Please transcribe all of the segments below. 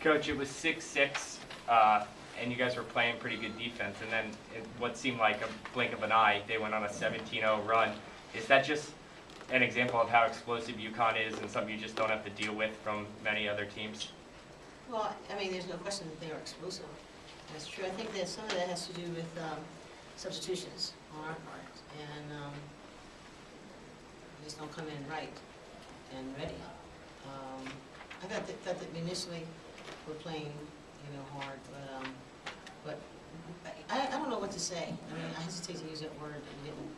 Coach, it was 6-6, and you guys were playing pretty good defense, and then in what seemed like a blink of an eye, they went on a 17-0 run. Is that just an example of how explosive UConn is and something you just don't have to deal with from many other teams? Well, I mean, there's no question that they are explosive. That's true. I think that some of that has to do with substitutions on our part, and they just don't come in right and ready. I thought that initially we're playing, hard, but I don't know what to say. I mean, I hesitate to use that word. We didn't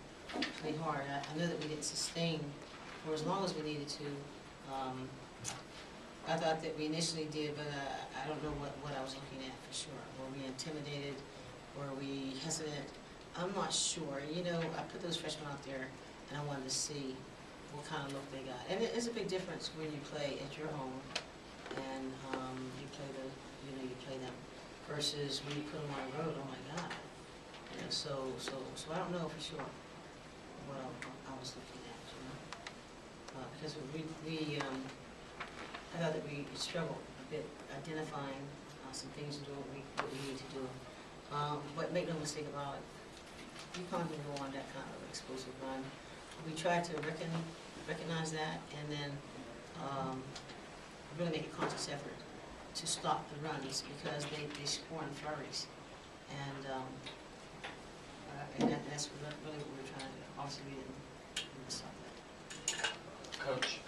play hard. I know that we didn't sustain for as long as we needed to. I thought that we initially did, but I don't know what I was looking at for sure. Were we intimidated? Were we hesitant? I'm not sure. I put those freshmen out there, and I wanted to see what kind of look they got. And it is a big difference when you play at your home and you play them versus when you put them on the road. Oh my God! So I don't know for sure what I was looking at. Because I thought that we struggled a bit identifying some things to do what we need to do. But make no mistake about it, UConn can go on that kind of explosive run. We tried to recognize that and then really make a conscious effort to stop the runs because they score in flurries. And that's really what we're trying to do. Obviously, we didn't stop that. Coach,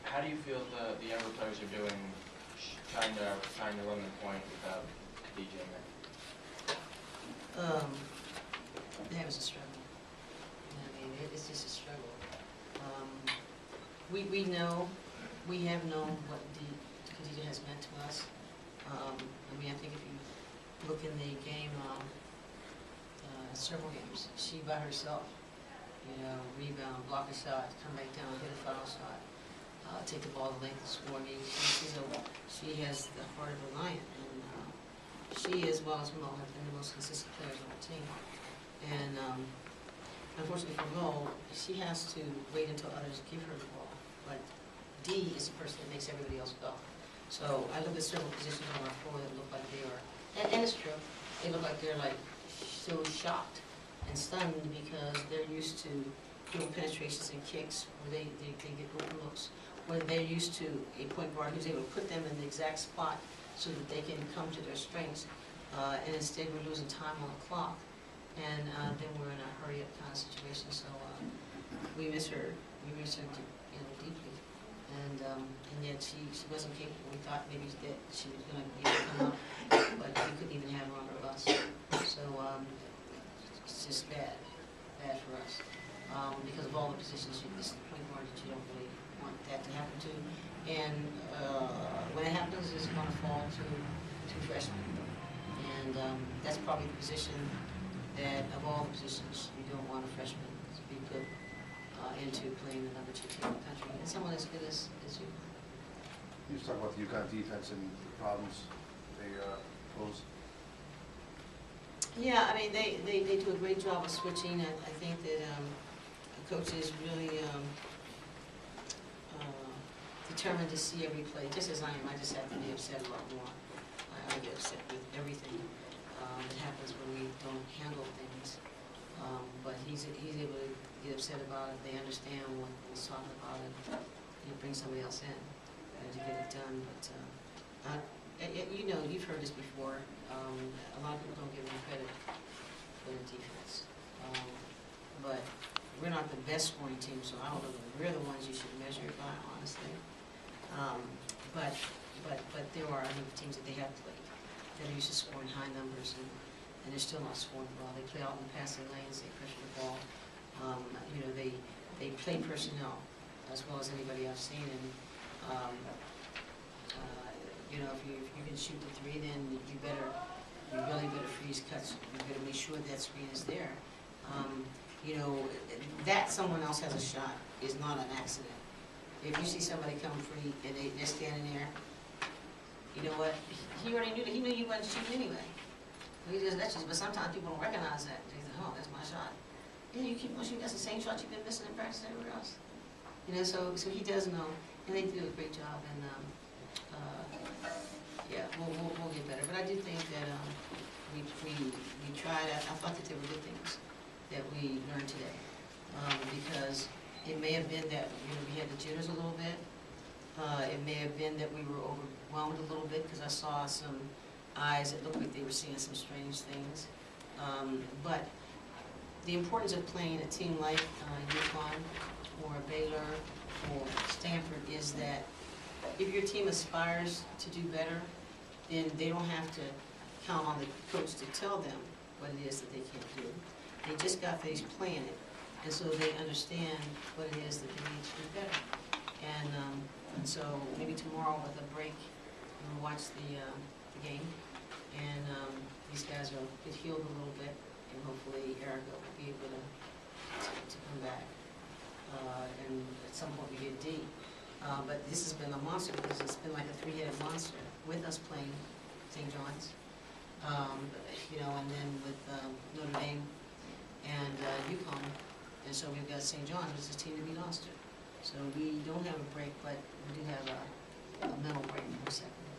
how do you feel the younger players are doing trying to run the point without Khadija in there? That was a struggle. It's just a struggle. We have known what Khadija has meant to us. I think if you look in the game, several games, she by herself, rebound, block a shot, come back down, hit a foul shot, take the ball the length and score. I mean, she has the heart of a lion, and she, as well as Mo, have been the most consistent players on the team. And unfortunately for Mo, she has to wait until others give her the ball. But D is the person that makes everybody else go. So I look at several positions on our floor that look like they are, and it's true, they look like they're so shocked and stunned because they're used to doing penetrations and kicks where they get open looks, where they're used to a point guard who's able to put them in the exact spot so that they can come to their strengths. And instead we're losing time on the clock. And then we're in a hurry-up kind of situation. So we miss her. We miss her deeply. And yet she wasn't capable. We thought maybe that she was going to be able to come up, but we couldn't even have her on her bus. So it's just bad for us because of all the positions. It's the point guard that you don't really want that to happen to. And when it happens, it's going to fall to freshmen. And that's probably the position that of all the positions, you don't want a freshman to be put into playing the number 2 team in the country, and someone as good as you. You just talk about the UConn defense and the problems they pose. Yeah, I mean, they do a great job of switching. I think that the coach is really determined to see every play, just as I am. I just have to be upset a lot more. I get upset with everything that happens when we don't handle things. But he's able to get upset about it. They understand what he's talking about and bring somebody else in to get it done. But you've heard this before. A lot of people don't give them credit for the defense. But we're not the best scoring team, so I don't know that we're the ones you should measure it by, honestly. But there are other teams that they have played that are used to scoring high numbers, and they're still not scoring the ball. They play out in the passing lanes, they pressure the ball. They play personnel as well as anybody I've seen. And if you can shoot the 3, then you really better freeze cuts. You better make sure that screen is there. That someone else has a shot is not an accident. If you see somebody come free and they're standing there, you know what? He already knew that. He knew you wasn't shooting anyway. But sometimes people don't recognize that. They think, oh, that's my shot. Yeah, you keep on shooting. That's the same shot you've been missing in practice everywhere else. So he does know, and they do a great job. And Yeah, we'll get better, but I do think that, we tried, I thought that there were good things that we learned today. Because it may have been that, we had the jitters a little bit. It may have been that we were overwhelmed a little bit, because I saw some eyes that looked like they were seeing some strange things. But the importance of playing a team like UConn or Baylor or Stanford is that if your team aspires to do better, then they don't have to count on the coach to tell them what it is that they can't do. They just got finished playing it, and so they understand what it is that they need to do better. And so maybe tomorrow with a break, we'll watch the game, and these guys will get healed a little bit, and hopefully Erica will be able to come back. And at some point we get D. But this has been a monster, because it's been like a three-headed monster with us playing St. John's, and then with Notre Dame and UConn, and so we've got St. John's, which is a team to beat Ulster. So we don't have a break, but we do have a mental break for a second.